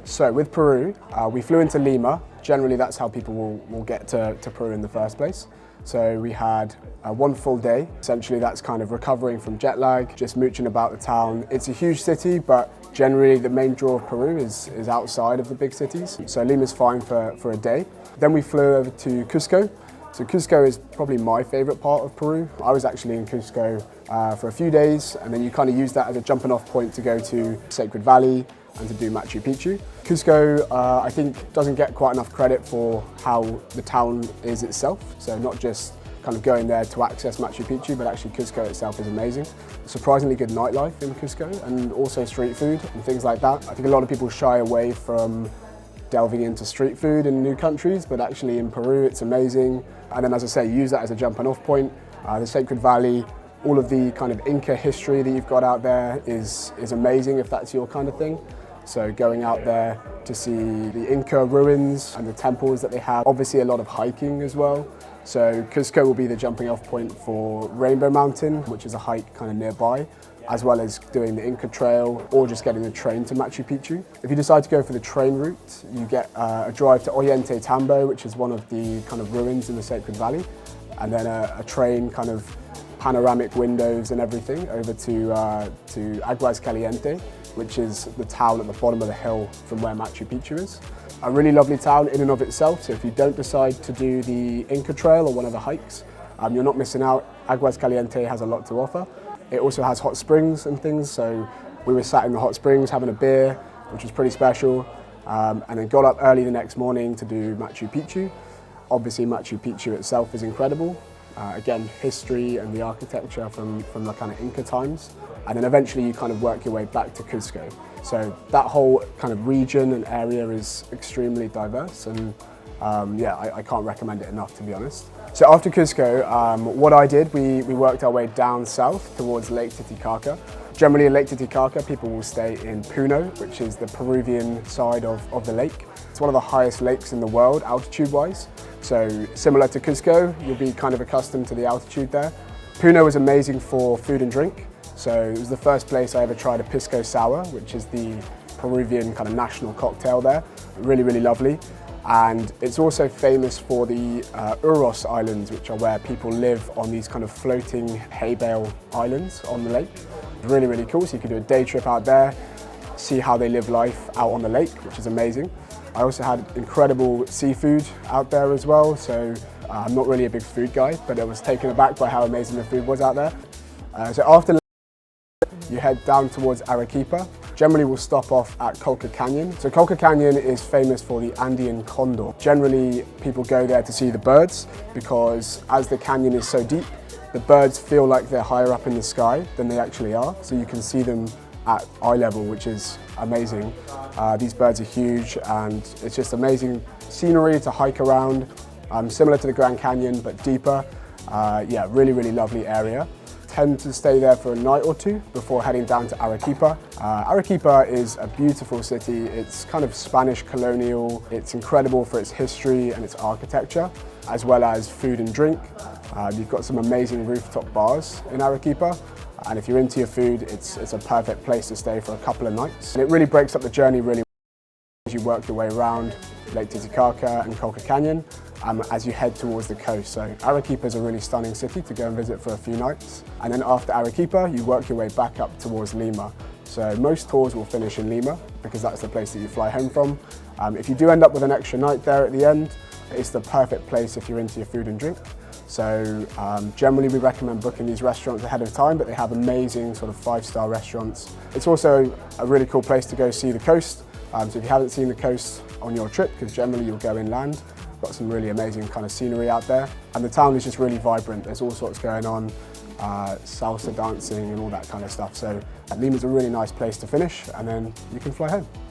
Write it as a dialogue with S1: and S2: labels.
S1: So with Peru, we flew into Lima. Generally, that's how people will get to Peru in the first place. So we had one full day. Essentially, that's kind of recovering from jet lag, just mooching about the town. It's a huge city, but generally the main draw of Peru is outside of the big cities. So Lima's fine for a day. Then we flew over to Cusco. So Cusco is probably my favorite part of Peru. I was actually in Cusco for a few days, and then you kind of use that as a jumping off point to go to Sacred Valley and to do Machu Picchu. Cusco, I think, doesn't get quite enough credit for how the town is itself. So not just kind of going there to access Machu Picchu, but actually Cusco itself is amazing. Surprisingly good nightlife in Cusco, and also street food and things like that. I think a lot of people shy away from delving into street food in new countries, but actually in Peru it's amazing. And then, as I say, use that as a jumping off point. The Sacred Valley, all of the kind of Inca history that you've got out there is amazing if that's your kind of thing. So going out there to see the Inca ruins and the temples that they have. Obviously a lot of hiking as well. So Cusco will be the jumping off point for Rainbow Mountain, which is a hike kind of nearby, as well as doing the Inca Trail or just getting the train to Machu Picchu. If you decide to go for the train route, you get a drive to Ollanta Tambo, which is one of the kind of ruins in the Sacred Valley, and then a train kind of panoramic windows and everything over to Aguas Caliente, which is the town at the bottom of the hill from where Machu Picchu is. A really lovely town in and of itself, so if you don't decide to do the Inca Trail or one of the hikes, you're not missing out. Aguas Caliente has a lot to offer. It also has hot springs and things, so we were sat in the hot springs having a beer, which was pretty special, and then got up early the next morning to do Machu Picchu. Obviously Machu Picchu itself is incredible. Again, history and the architecture from the kind of Inca times. And then eventually you kind of work your way back to Cusco. So that whole kind of region and area is extremely diverse, and yeah, I can't recommend it enough, to be honest. So after Cusco, what I did, we worked our way down south towards Lake Titicaca. Generally in Lake Titicaca, people will stay in Puno, which is the Peruvian side of the lake. It's one of the highest lakes in the world, altitude-wise. So similar to Cusco, you'll be kind of accustomed to the altitude there. Puno was amazing for food and drink. So it was the first place I ever tried a pisco sour, which is the Peruvian kind of national cocktail there. Really, really lovely. And it's also famous for the Uros Islands, which are where people live on these kind of floating hay bale islands on the lake. Really, really cool. So you can do a day trip out there, see how they live life out on the lake, which is amazing. I also had incredible seafood out there as well. So I'm not really a big food guy, but I was taken aback by how amazing the food was out there. So after you head down towards Arequipa. Generally we'll stop off at Colca Canyon. So Colca Canyon is famous for the Andean condor. Generally people go there to see the birds because as the canyon is so deep, the birds feel like they're higher up in the sky than they actually are. So you can see them at eye level, which is amazing. These birds are huge and it's just amazing scenery to hike around. Similar to the Grand Canyon, but deeper. Yeah, really, really lovely area. Tend to stay there for a night or two before heading down to Arequipa. Arequipa is a beautiful city. It's kind of Spanish colonial. It's incredible for its history and its architecture, as well as food and drink. You've got some amazing rooftop bars in Arequipa. And if you're into your food, it's a perfect place to stay for a couple of nights. And it really breaks up the journey really well as you work your way around Lake Titicaca and Colca Canyon as you head towards the coast. So Arequipa is a really stunning city to go and visit for a few nights. And then after Arequipa, you work your way back up towards Lima. So most tours will finish in Lima because that's the place that you fly home from. If you do end up with an extra night there at the end, it's the perfect place if you're into your food and drink. So generally we recommend booking these restaurants ahead of time, but they have amazing sort of 5-star restaurants. It's also a really cool place to go see the coast. So if you haven't seen the coast on your trip, because generally you'll go inland, got some really amazing kind of scenery out there. And the town is just really vibrant. There's all sorts going on, salsa dancing and all that kind of stuff. So Lima's a really nice place to finish, and then you can fly home.